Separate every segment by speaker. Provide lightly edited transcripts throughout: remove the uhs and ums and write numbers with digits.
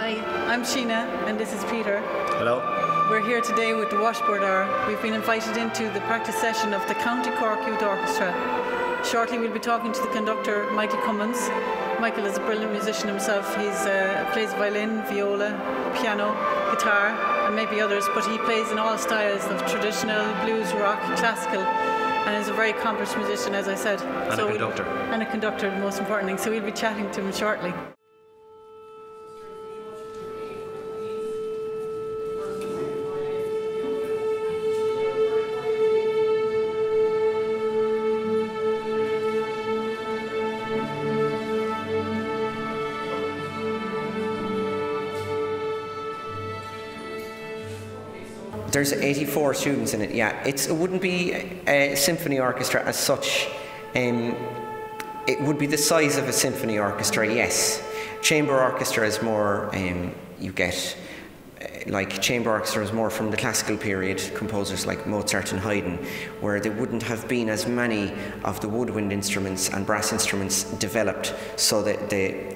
Speaker 1: Hi, I'm Sheena and this is Peter.
Speaker 2: Hello.
Speaker 1: We're here today with the Washboard Hour. We've been invited into the practice session of the County Cork Youth Orchestra. Shortly we'll be talking to the conductor, Michael Cummins. Michael is a brilliant musician himself. He plays violin, viola, piano, guitar and maybe others, but he plays in all styles of traditional, blues, rock, classical, and is a very accomplished musician, as I said.
Speaker 2: And a conductor.
Speaker 1: And a conductor, the most important thing. So we'll be chatting to him shortly.
Speaker 3: There's 84 students in it, yeah. It wouldn't be a symphony orchestra as such. It would be the size of a symphony orchestra, yes. Chamber orchestra is more, like chamber orchestra is more from the classical period, composers like Mozart and Haydn, where there wouldn't have been as many of the woodwind instruments and brass instruments developed, so that they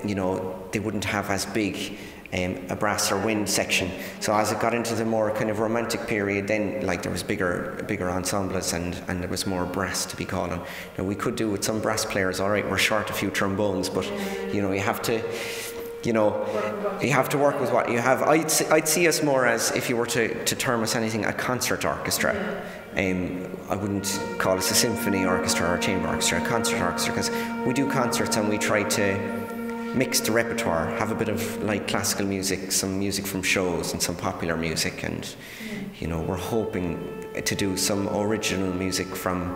Speaker 3: wouldn't have as big a brass or wind section. So as it got into the more kind of romantic period, then like there was bigger ensembles and there was more brass to be called on. Now we could do with some brass players, all right, we're short a few trombones, but you have to work with what you have. I'd see us more as, if you were to term us anything, a concert orchestra. I wouldn't call us a symphony orchestra or a chamber orchestra, a concert orchestra, because we do concerts and we try to mix the repertoire, have a bit of like classical music, some music from shows and some popular music, and we're hoping to do some original music from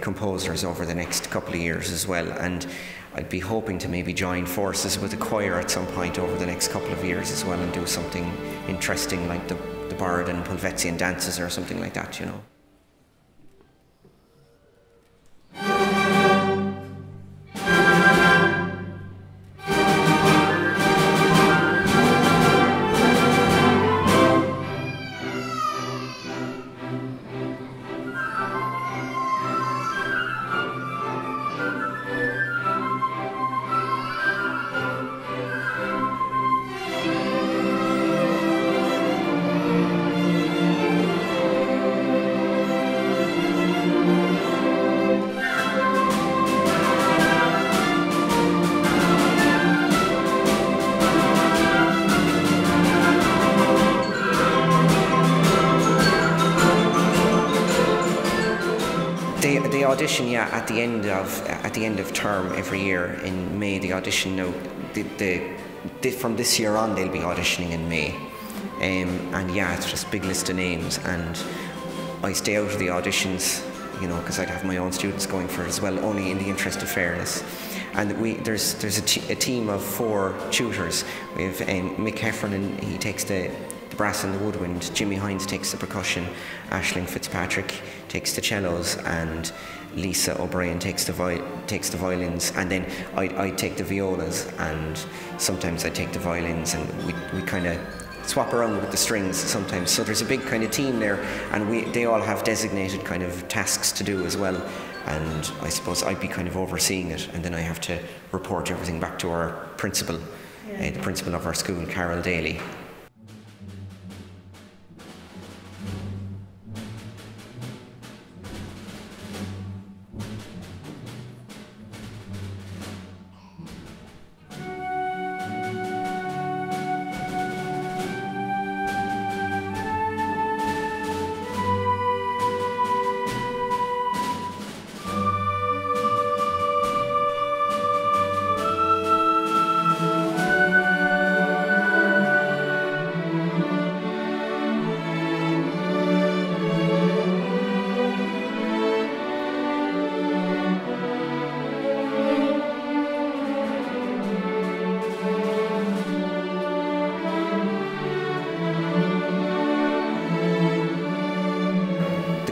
Speaker 3: composers over the next couple of years as well. And I'd be hoping to maybe join forces with a choir at some point over the next couple of years as well and do something interesting like the Bard and Pulvetzian dances or something like that, They audition, yeah, at the end of term every year in May. They audition now. From this year on, they'll be auditioning in May, and yeah, it's just a big list of names. And I stay out of the auditions, because I'd have my own students going for it as well, only in the interest of fairness. And there's a team of 4 tutors. We have Mick Heffernan, he takes the brass and the woodwind, Jimmy Hines takes the percussion, Aisling Fitzpatrick takes the cellos, and Lisa O'Brien takes the violins, and then I take the violas, and sometimes I take the violins, and we kind of swap around with the strings sometimes. So there's a big kind of team there, and they all have designated kind of tasks to do as well. And I suppose I'd be kind of overseeing it, and then I have to report everything back to our principal, the principal of our school, Carol Daly.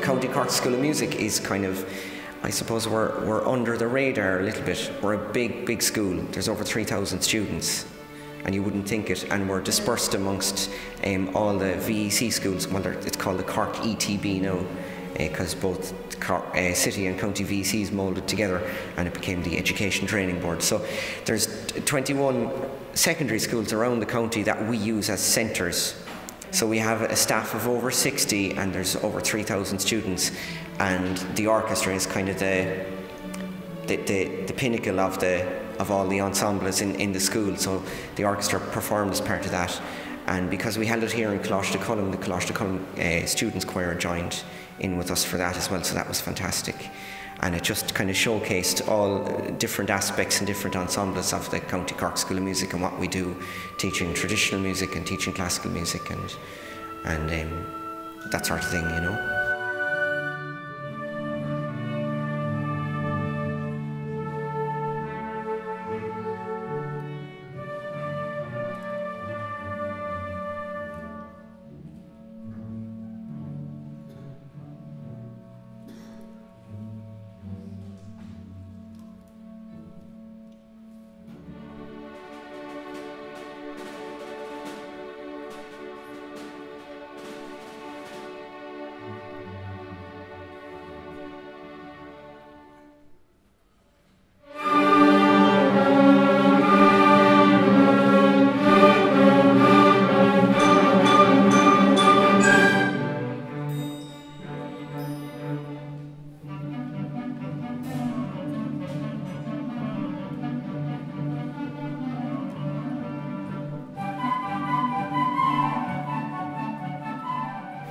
Speaker 3: County Cork School of Music is kind of, I suppose we're under the radar a little bit. We're a big school. There's over 3,000 students, and you wouldn't think it. And we're dispersed amongst all the VEC schools. Well, it's called the Cork ETB now, because both city and county VCs moulded together, and it became the Education Training Board. So there's 21 secondary schools around the county that we use as centres. So we have a staff of over 60, and there's over 3,000 students, and the orchestra is kind of the pinnacle of all the ensembles in the school. So the orchestra performed as part of that, and because we held it here in Colm, the Colm students choir joined in with us for that as well, so that was fantastic. And it just kind of showcased all different aspects and different ensembles of the County Cork School of Music and what we do, teaching traditional music and teaching classical music and that sort of thing, you know.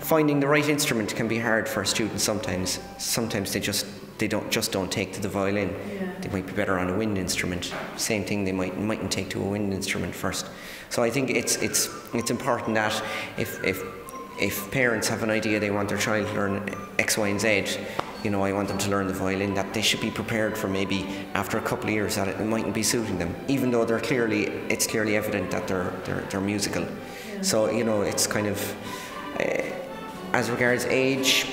Speaker 3: Finding the right instrument can be hard for students sometimes. Sometimes they don't take to the violin. Yeah. They might be better on a wind instrument. Same thing, they mightn't take to a wind instrument first. So I think it's important that if parents have an idea they want their child to learn X, Y, and Z, you know, I want them to learn the violin, that they should be prepared for maybe after a couple of years that it mightn't be suiting them, even though it's clearly evident that they're musical. Yeah. So, you know, it's kind of as regards age,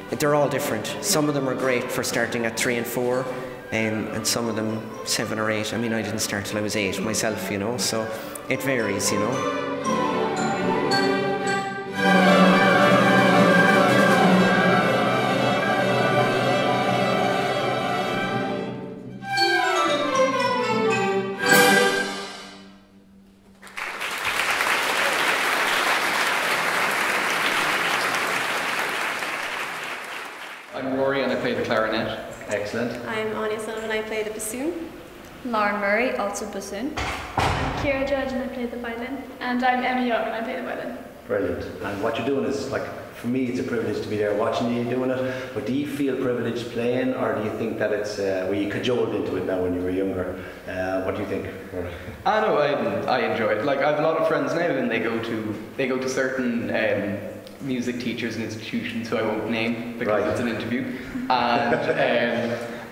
Speaker 3: they're all different. Some of them are great for starting at 3 and 4, and some of them 7 or 8. I mean, I didn't start till I was 8 myself, you know, so it varies, you know.
Speaker 2: Excellent.
Speaker 4: I'm Anya Sullivan, I play the bassoon.
Speaker 5: Lauren Murray, also bassoon.
Speaker 6: I'm Ciara Judge and I play the violin. And I'm Emma Young and I play the violin.
Speaker 2: Brilliant. And what you're doing is, like, for me it's a privilege to be there watching you doing it, but do you feel privileged playing, or do you think that it's, were you cajoled into it now when you were younger? What do you think?
Speaker 7: I know, I enjoy it. Like, I have a lot of friends now and they go to certain music teachers and institutions who I won't name because it's an interview,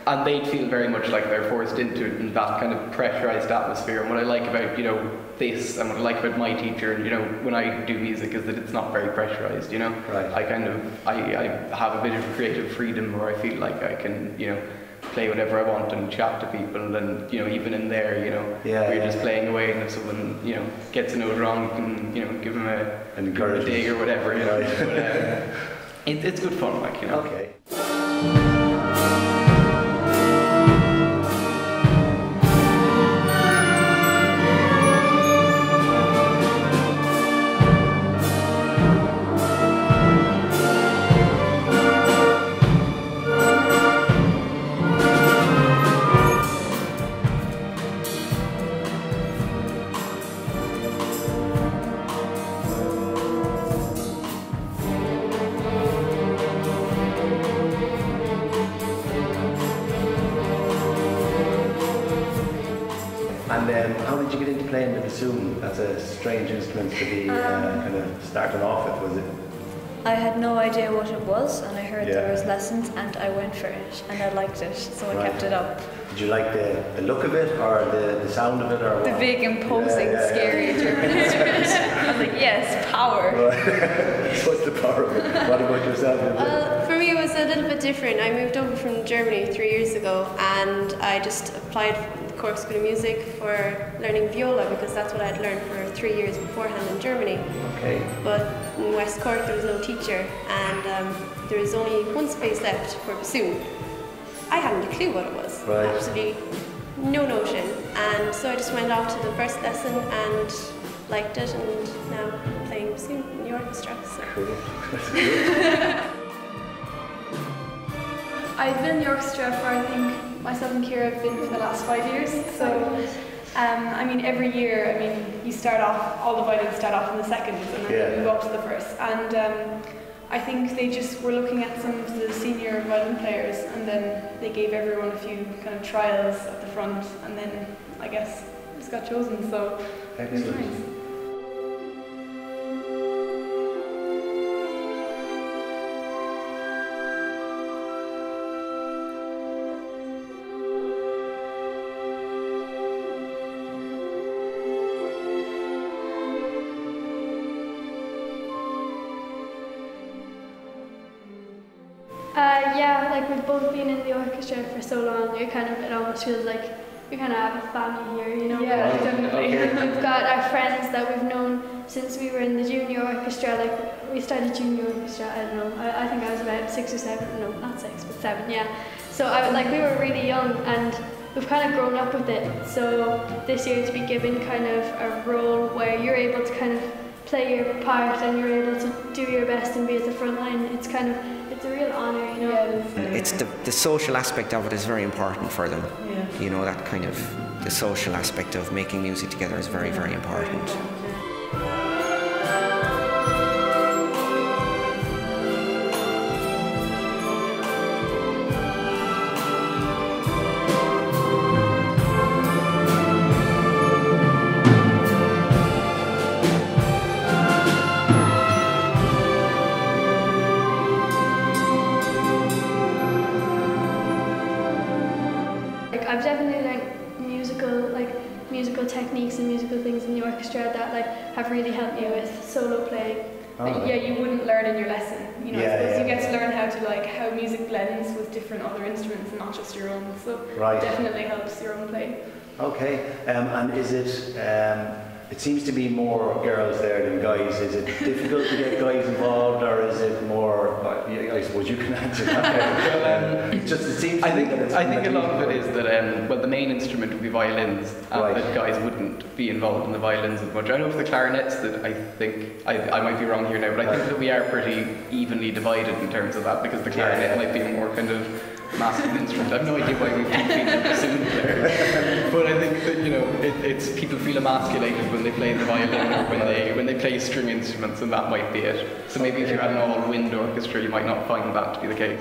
Speaker 7: and they'd feel very much like they're forced into it in that kind of pressurized atmosphere. And what I like about, you know, this, and what I like about my teacher, and, you know, when I do music, is that it's not very pressurized, you know. Right. I have a bit of creative freedom where I feel like I can, you know, play whatever I want and chat to people, and, you know, even in there, you know, where you're just playing away, and if someone, you know, gets a note wrong, you can, you know, give them a dig or whatever, you know. But, it's good fun, like, you know.
Speaker 2: Okay. And how did you get into playing the bassoon? That's a strange instrument to be kind of starting off with, was it?
Speaker 5: I had no idea what it was, and I heard there was lessons, and I went for it, and I liked it, so I kept it up.
Speaker 2: Did you like the look of it, or the sound of it, or
Speaker 5: the big, imposing, scary German instrument? I was like, yes, power.
Speaker 2: So what's the power of it? What about yourself?
Speaker 4: Well, for me it was a little bit different. I moved over from Germany 3 years ago, and I just applied Cork School of Music for learning viola because that's what I'd learned for 3 years beforehand in Germany.
Speaker 2: Okay.
Speaker 4: But in West Cork there was no teacher and there was only one space left for bassoon. I hadn't a clue what it was.
Speaker 2: Right.
Speaker 4: Absolutely no notion. And so I just went off to the first lesson and liked it, and now I'm playing bassoon in the orchestra. So.
Speaker 2: Cool.
Speaker 6: I've been in the orchestra for, I think, myself and Kira have been for the last 5 years. So, I mean, every year, I mean, you start off, all the violins start off in the seconds, and then you go up to the first. And I think they just were looking at some of the senior violin players, and then they gave everyone a few kind of trials at the front, and then I guess just got chosen. So it was nice. Yeah, like we've both been in the orchestra for so long, it almost feels like we kind of have a family here, you know?
Speaker 7: Yeah, definitely.
Speaker 6: We've got our friends that we've known since we were in the junior orchestra, like we started junior orchestra, I don't know, I think I was about 6 or 7, no, not 6, but 7, yeah. So we were really young and we've kind of grown up with it, so this year to be given kind of a role where you're able to kind of play your part and you're able to do your best and be at the front line, it's a real honour, you know.
Speaker 3: It's the social aspect of it is very important for them.
Speaker 1: Yeah.
Speaker 3: You know, that kind of, the social aspect of making music together is very, very important.
Speaker 6: I've definitely learned musical techniques and musical things in the orchestra that have really helped me with solo playing.
Speaker 7: Yeah, you wouldn't learn in your lesson. You know, I suppose you get to learn how music blends with different other instruments and not just your own. So it definitely helps your own playing.
Speaker 2: Okay, and is it? It seems to be more girls there than guys. Is it difficult to get guys involved, or is it more? I suppose you can answer that. It seems.
Speaker 7: I think a lot of it is that the main instrument would be violins, and that guys wouldn't be involved in the violins as much. I know for the clarinets that I think I might be wrong here now, but I think that we are pretty evenly divided in terms of that because the clarinet might be a more kind of masculine instrument. I have no idea why we've two female bassoon players, but I think that it's people feel emasculated when they play the violin or when they play string instruments, and that might be it. So maybe if you had an all-wind orchestra, you might not find that to be the case.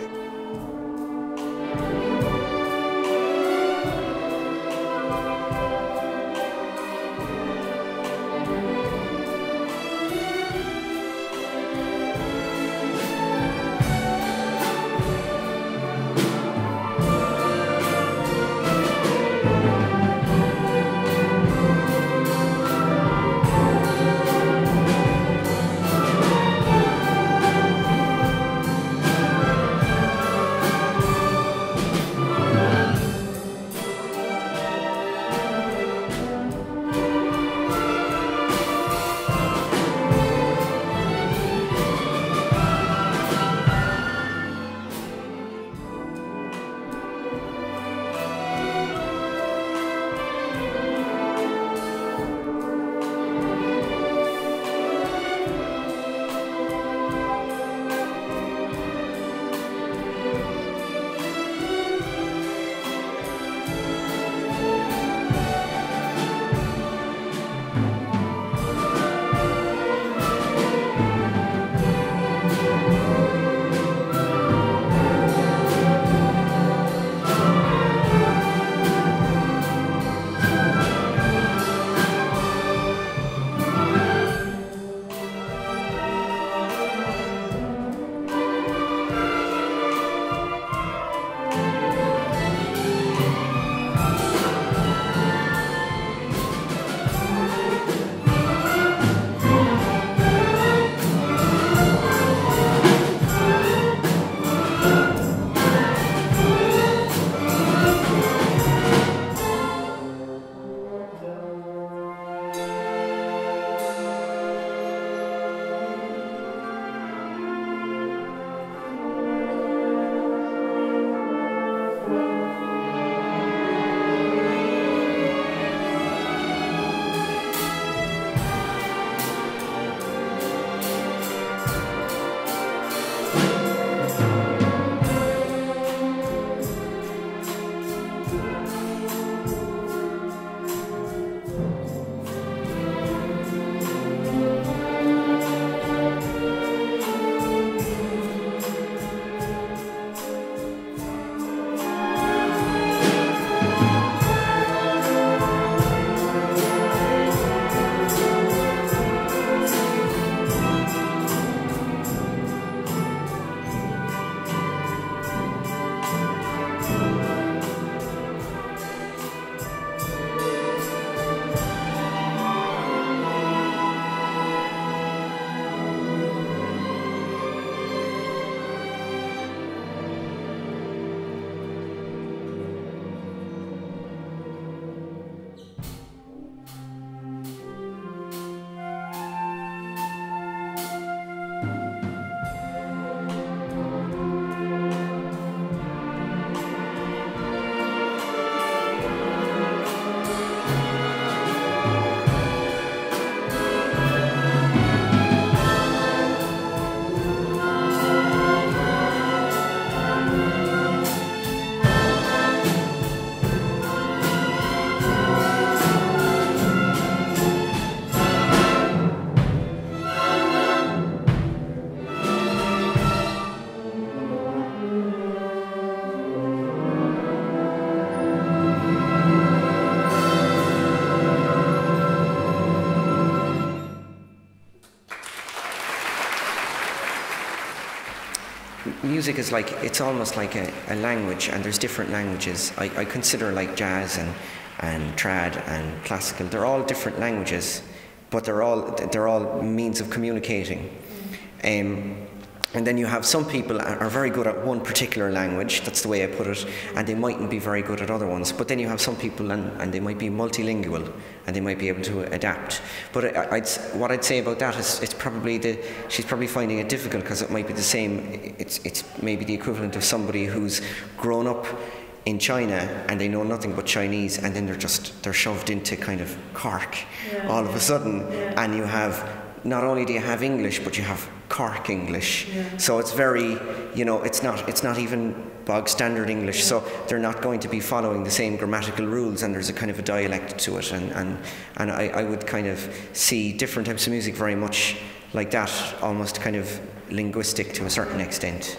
Speaker 3: music is like, it's almost like a language, and there's different languages. I consider like jazz and trad and classical, they're all different languages, but they're all means of communicating. And then you have some people are very good at one particular language, that's the way I put it, and they mightn't be very good at other ones. But then you have some people, and they might be multilingual, and they might be able to adapt. But what I'd say about that is she's probably finding it difficult, because it might be the same, it's maybe the equivalent of somebody who's grown up in China and they know nothing but Chinese, and then they're shoved into kind of Cork all of a sudden, and you have, not only do you have English, but you have Cork English. So it's very, it's not even bog standard English, so they're not going to be following the same grammatical rules, and there's a kind of a dialect to it, and I would kind of see different types of music very much like that, almost kind of linguistic to a certain extent.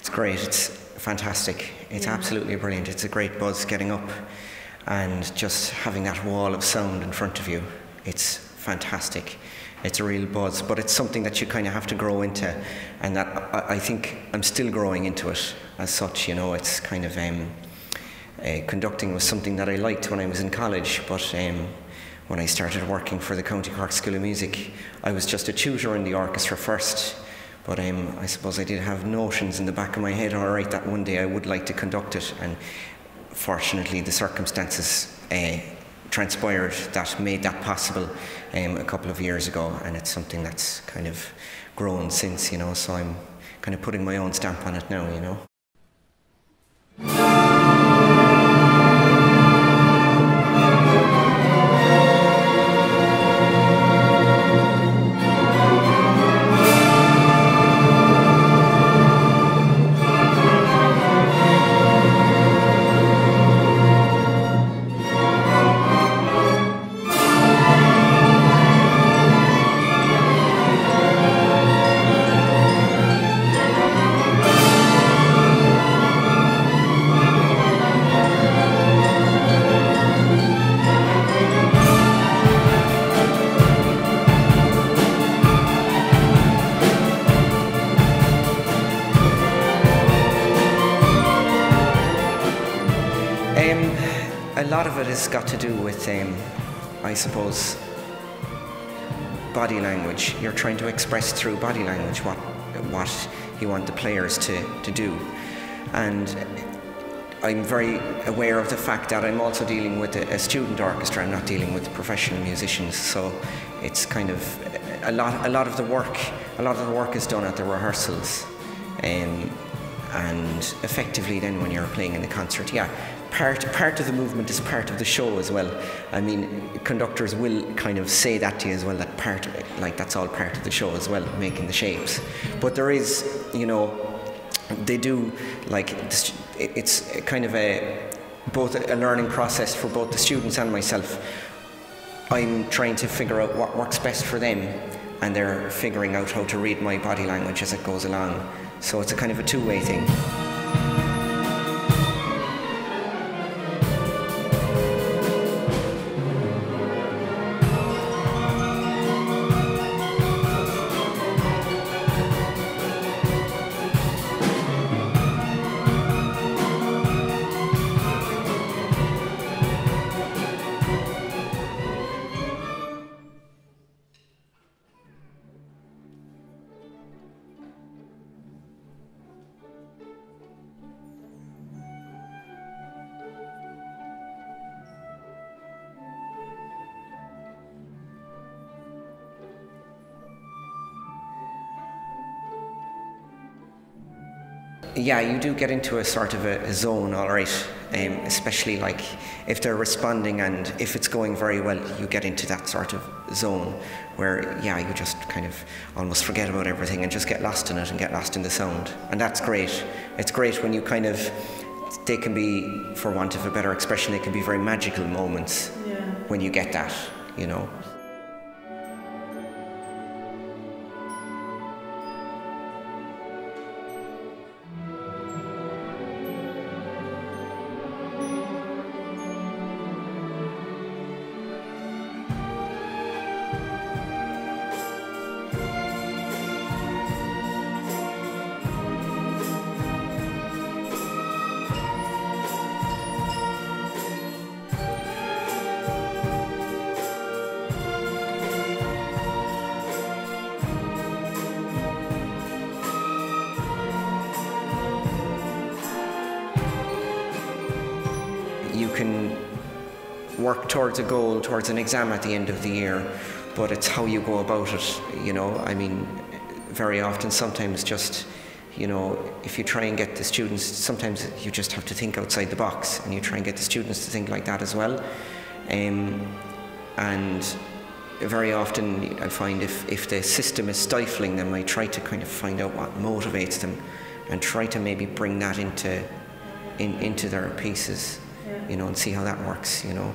Speaker 3: It's great, it's fantastic, it's absolutely brilliant. It's a great buzz getting up and just having that wall of sound in front of you. It's fantastic. It's a real buzz, but it's something that you kind of have to grow into, and that I think I'm still growing into it as such. You know, it's kind of conducting was something that I liked when I was in college, but when I started working for the County Cork School of Music, I was just a tutor in the orchestra first, but I suppose I did have notions in the back of my head, all right, that one day I would like to conduct it, and fortunately the circumstances transpired that made that possible a couple of years ago, and it's something that's kind of grown since, you know, so I'm kind of putting my own stamp on it now, you know. has got to do with, I suppose, body language. You're trying to express through body language what you want the players to do. And I'm very aware of the fact that I'm also dealing with a student orchestra. I'm not dealing with professional musicians, so it's kind of a lot of the work is done at the rehearsals, and effectively then when you're playing in the concert, part of the movement is part of the show as well. I mean, conductors will kind of say that to you as well, that part of it, like that's all part of the show as well, making the shapes. But there is, you know, they do, like, it's kind of both a learning process for both the students and myself. I'm trying to figure out what works best for them, and they're figuring out how to read my body language as it goes along. So it's a kind of a two-way thing. Yeah, you do get into a sort of a zone, all right, especially like if they're responding and if it's going very well, you get into that sort of zone where, yeah, you just kind of almost forget about everything and just get lost in it and get lost in the sound. And that's great. It's great when you kind of, they can be, for want of a better expression, they can be very magical moments when you get that, you know. You can work towards a goal, towards an exam at the end of the year, but it's how you go about it, you know. I mean, very often, sometimes just, you know, if you try and get the students, sometimes you just have to think outside the box, and you try and get the students to think like that as well. And very often I find if the system is stifling them, I try to kind of find out what motivates them and try to maybe bring that into their pieces. You know, and see how that works, you know.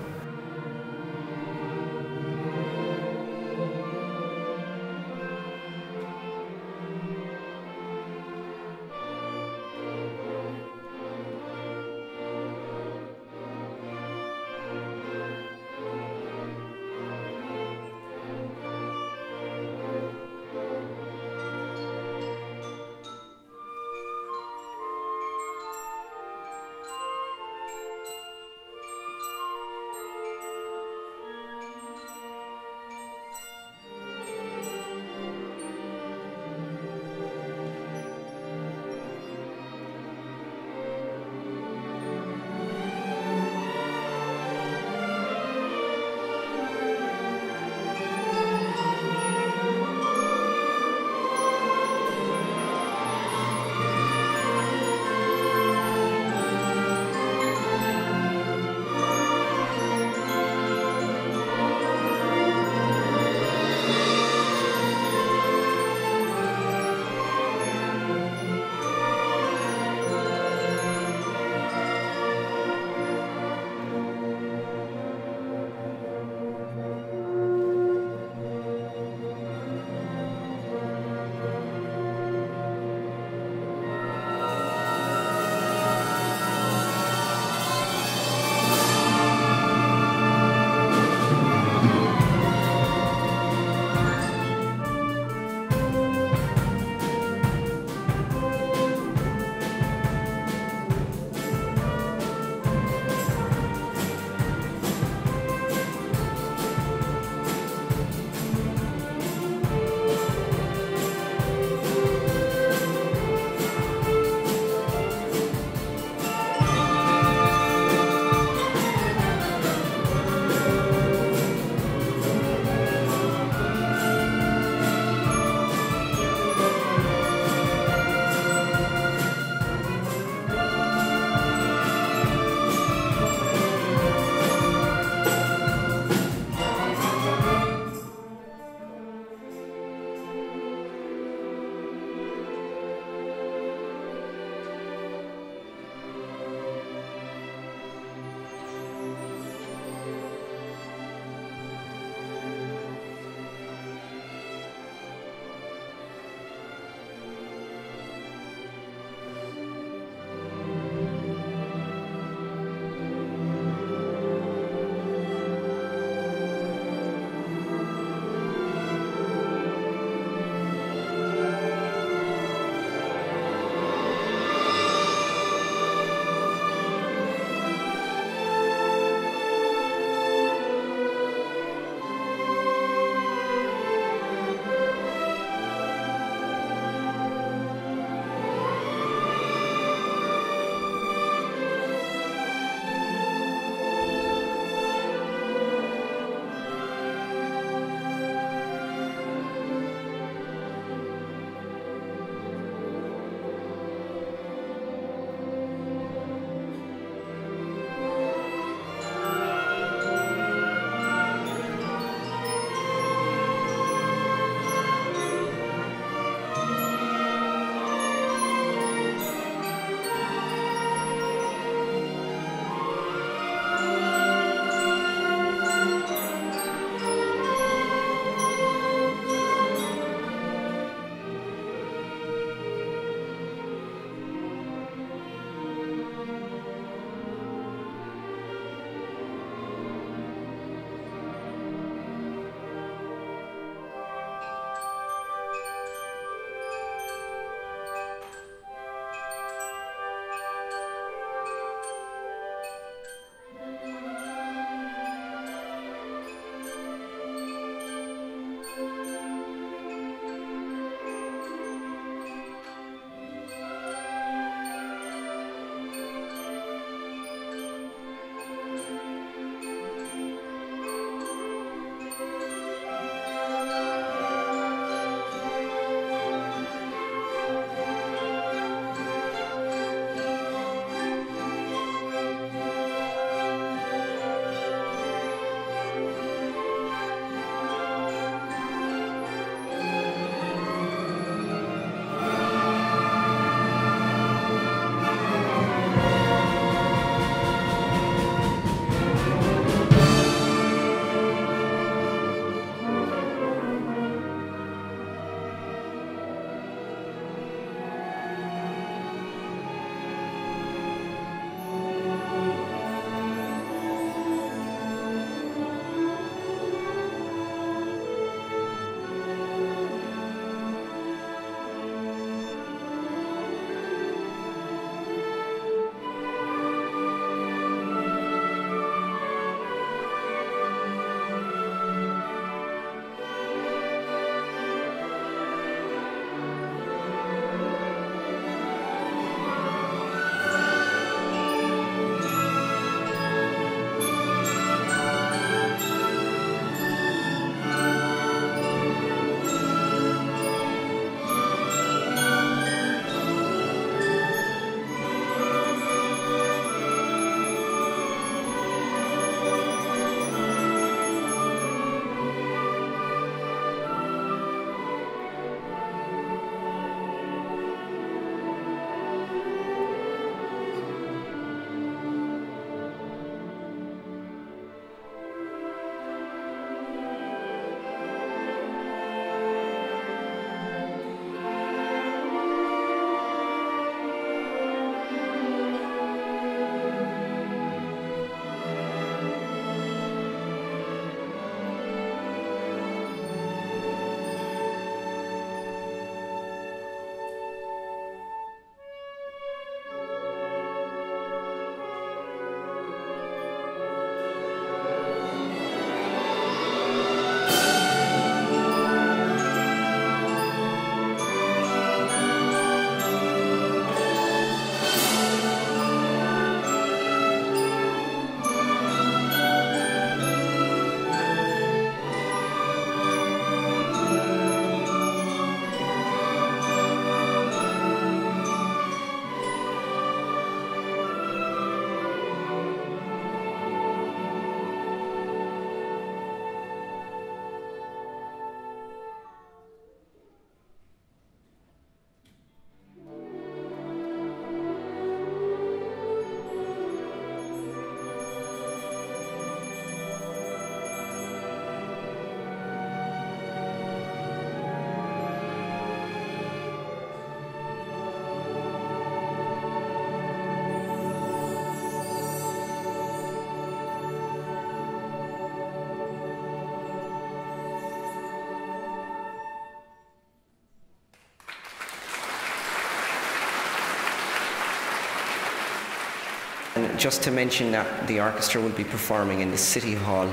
Speaker 3: and just to mention that the orchestra will be performing in the City Hall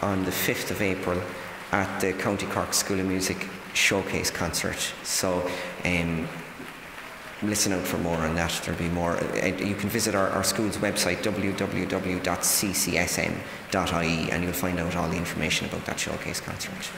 Speaker 3: on the 5th of April at the County Cork School of Music Showcase concert. So listen out for more on that. There'll be more. You can visit our school's website, www.ccsm.ie, and you'll find out all the information about that showcase concert.